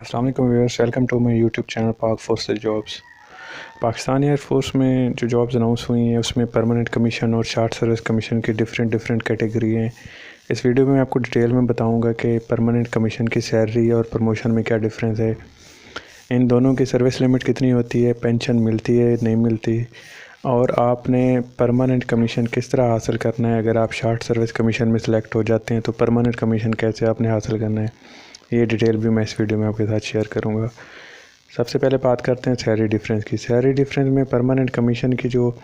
अस्सलाम वालेकुम viewers, welcome to my YouTube channel Pak forces jobs. Pakistan air force में जो जॉब्स अनाउंस हुई हैं उसमें परमानेंट कमीशन और शार्ट सर्विस कमीशन की डिफरेंट कैटेगरी हैं। इस वीडियो में आपको डिटेल में बताऊंगा कि परमानेंट कमीशन की सैलरी और प्रमोशन में क्या डिफरेंस है, इन दोनों की सर्विस लिमिट कितनी होती है, पेंशन मिलती है नहीं मिलती, और आपने परमानेंट कमीशन किस तरह हासिल करना है। अगर आप शार्ट सर्विस कमीशन में सेलेक्ट हो जाते हैं तो परमानेंट कमीशन कैसे आपने हासिल करना है, ये डिटेल भी मैं इस वीडियो में आपके साथ शेयर करूंगा। सबसे पहले बात करते हैं सैलरी डिफरेंस की। सैलरी डिफरेंस में परमानेंट कमीशन की जो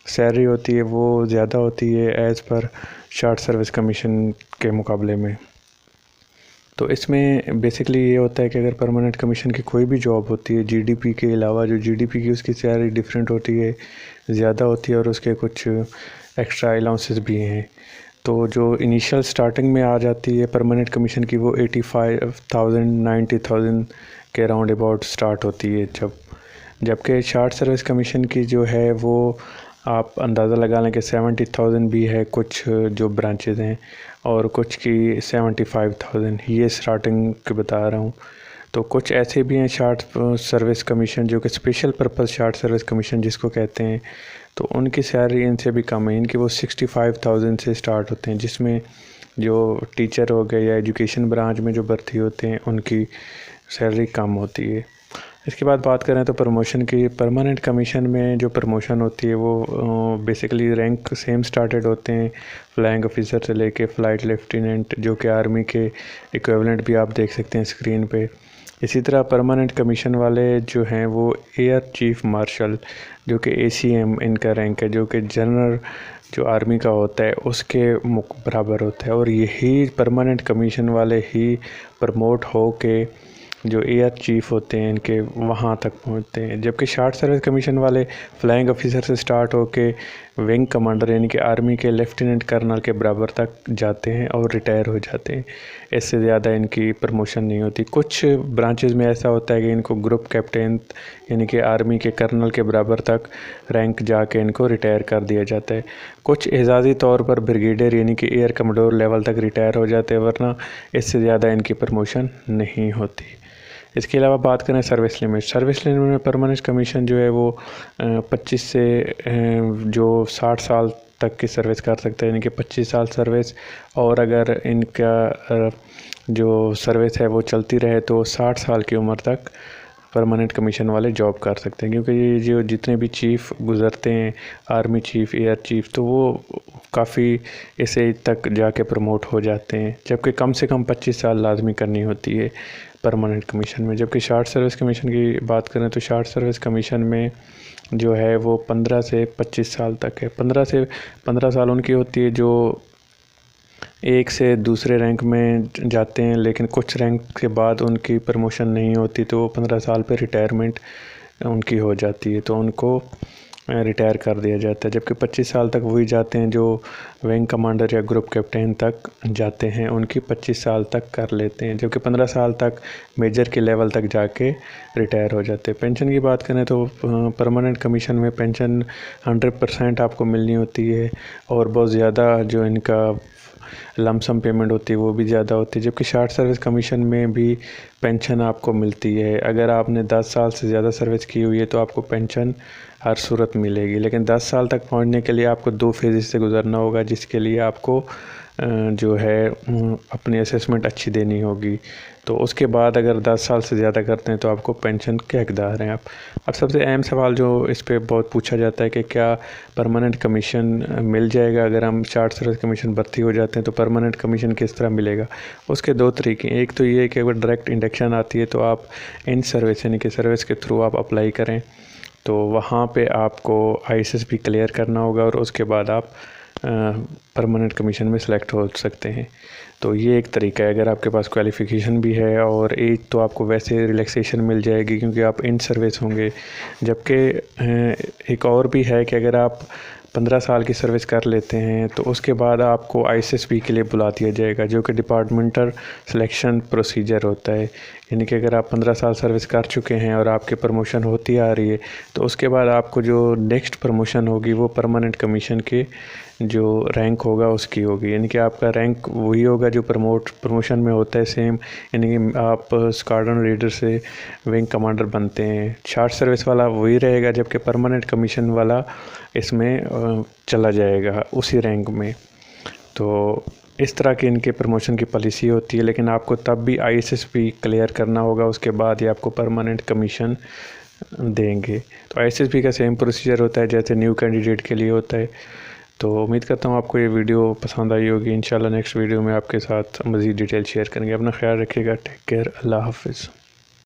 सैलरी होती है वो ज़्यादा होती है as per short service commission के मुकाबले में। तो इसमें बेसिकली ये होता है कि अगर परमानेंट कमीशन की कोई भी जॉब होती है, जीडीपी के अलावा जो जीडीपी की उसकी सैलरी डिफरेंट होती है, ज़्यादा होती है और उसके कुछ एक्स्ट्रा अलाउंसेस भी हैं। तो जो इनिशियल स्टार्टिंग में आ जाती है परमानेंट कमीशन की वो 85,000 90,000 के राउंड अबाउट स्टार्ट होती है, जबकि शार्ट सर्विस कमीशन की जो है वो आप अंदाज़ा लगा लें कि 70,000 भी है कुछ जो ब्रांचेज़ हैं, और कुछ की 75,000, ये स्टार्टिंग के बता रहा हूँ। तो कुछ ऐसे भी हैं शार्ट सर्विस कमीशन जो कि special purpose short service commission जिसको कहते हैं, तो उनकी सैलरी इनसे भी कम है। इनकी वो 65,000 से स्टार्ट होते हैं, जिसमें जो टीचर हो गए या एजुकेशन ब्रांच में जो भर्ती होते हैं उनकी सैलरी कम होती है। इसके बाद बात करें तो प्रमोशन की। परमानेंट कमीशन में जो प्रमोशन होती है वो बेसिकली रैंक सेम स्टार्टेड होते हैं, फ्लाइंग ऑफिसर से लेके फ़्लाइट लेफ्टिनेंट, जो कि आर्मी के इक्विवेलेंट भी आप देख सकते हैं स्क्रीन पे। इसी तरह परमानेंट कमीशन वाले जो हैं वो एयर चीफ मार्शल, जो कि ACM इनका रैंक है, जो कि जनरल जो आर्मी का होता है उसके बराबर होता है, और यही परमानेंट कमीशन वाले ही प्रमोट हो के जो एयर चीफ होते हैं इनके वहाँ तक पहुँचते हैं। जबकि शार्ट सर्विस कमीशन वाले फ्लाइंग ऑफिसर से स्टार्ट होके विंग कमांडर यानी कि आर्मी के लेफ्टिनेंट कर्नल के बराबर तक जाते हैं और रिटायर हो जाते हैं। इससे ज़्यादा इनकी प्रमोशन नहीं होती। कुछ ब्रांचेस में ऐसा होता है कि इनको ग्रुप कैप्टन यानी कि आर्मी के कर्नल के बराबर तक रैंक जाके इनको रिटायर कर दिया जाता है। कुछ एजाज़ी तौर पर ब्रिगेडियर यानी कि एयर कमोडोर लेवल तक रिटायर हो जाते हैं, वरना इससे ज़्यादा इनकी प्रमोशन नहीं होती। इसके अलावा बात करें सर्विस लिमिट में परमानेंट कमीशन जो है वो 25 से जो 60 साल तक की सर्विस कर सकते हैं, यानी कि 25 साल सर्विस, और अगर इनका जो सर्विस है वो चलती रहे तो 60 साल की उम्र तक परमानेंट कमीशन वाले जॉब कर सकते हैं। क्योंकि ये जो जितने भी चीफ़ गुज़रते हैं, आर्मी चीफ़, एयर चीफ़, तो वो काफ़ी इसे तक जाके प्रमोट हो जाते हैं, जबकि कम से कम 25 साल लाजमी करनी होती है परमानेंट कमीशन में। जबकि शार्ट सर्विस कमीशन की बात करें तो शार्ट सर्विस कमीशन में जो है वो 15 से 25 साल तक है। 15 साल उनकी होती है जो एक से दूसरे रैंक में जाते हैं, लेकिन कुछ रैंक के बाद उनकी प्रमोशन नहीं होती, तो वो 15 साल पे रिटायरमेंट उनकी हो जाती है, तो उनको रिटायर कर दिया जाता है। जबकि 25 साल तक वही जाते हैं जो विंग कमांडर या ग्रुप कैप्टन तक जाते हैं, उनकी 25 साल तक कर लेते हैं, जबकि 15 साल तक मेजर के लेवल तक जाके रिटायर हो जाते हैं। पेंशन की बात करें तो परमानेंट कमीशन में पेंशन 100% आपको मिलनी होती है, और बहुत ज़्यादा जो इनका लमसम पेमेंट होती है वो भी ज़्यादा होती है। जबकि शार्ट सर्विस कमीशन में भी पेंशन आपको मिलती है। अगर आपने 10 साल से ज़्यादा सर्विस की हुई है तो आपको पेंशन हर सूरत मिलेगी, लेकिन 10 साल तक पहुंचने के लिए आपको 2 फेज़ से गुज़रना होगा, जिसके लिए आपको जो है अपनी असेसमेंट अच्छी देनी होगी। तो उसके बाद अगर 10 साल से ज़्यादा करते हैं तो आपको पेंशन के हकदार हैं आप। अब सबसे अहम सवाल जो इस पे बहुत पूछा जाता है कि क्या परमानेंट कमीशन मिल जाएगा अगर हम शार्ट सर्विस कमीशन भर्ती हो जाते हैं, तो परमानेंट कमीशन किस तरह मिलेगा। उसके 2 तरीके हैं। एक तो ये है कि अगर डायरेक्ट इंडक्शन आती है तो आप इन सर्विस यानी कि सर्विस के थ्रू आप अप्लाई करें, तो वहाँ पे आपको ISS भी क्लियर करना होगा, और उसके बाद आप परमानेंट कमीशन में सेलेक्ट हो सकते हैं। तो ये एक तरीका है। अगर आपके पास क्वालिफ़िकेशन भी है और एज, तो आपको वैसे रिलैक्सेशन मिल जाएगी क्योंकि आप इन सर्विस होंगे। जबकि एक और भी है कि अगर आप 15 साल की सर्विस कर लेते हैं तो उसके बाद आपको ISSB के लिए बुला दिया जाएगा, जो कि डिपार्टमेंटल सिलेक्शन प्रोसीजर होता है। یعنی کہ اگر آپ 15 سال سروس کر چکے ہیں اور آپ کی پروموشن ہوتی آ رہی ہے تو اس کے بعد آپ کو جو نیکسٹ پروموشن ہوگی وہ پرماننٹ کمیشن کے جو رینک ہوگا اس کی ہوگی، یعنی کہ آپ کا رینک وہی ہوگا جو پروموشن میں ہوتا ہے سیم، یعنی کہ آپ اسکواڈرن لیڈر سے ونگ کمانڈر بنتے ہیں، شارٹ سروس والا وہی رہے گا، جبکہ پرماننٹ کمیشن والا اس میں چلا جائے گا اسی رینک میں۔ تو اس طرح کی ان کے پروموشن کی پالیسی ہوتی ہے، لیکن آپ کو تب بھی ISSB کلیئر کرنا ہوگا، اس کے بعد ہی آپ کو پرماننٹ کمیشن دیں گے۔ تو ISSB کا سیم پروسیجر ہوتا ہے جیسے نیو کینڈیڈیٹ کے لیے ہوتا ہے۔ تو امید کرتا ہوں آپ کو یہ ویڈیو پسند آئی ہوگی۔ انشاءاللہ نیکسٹ ویڈیو میں آپ کے ساتھ مزید ڈیٹیل شیئر کریں گے۔ اپنا خیال رکھیے گا، ٹیک کیئر، اللہ حافظ۔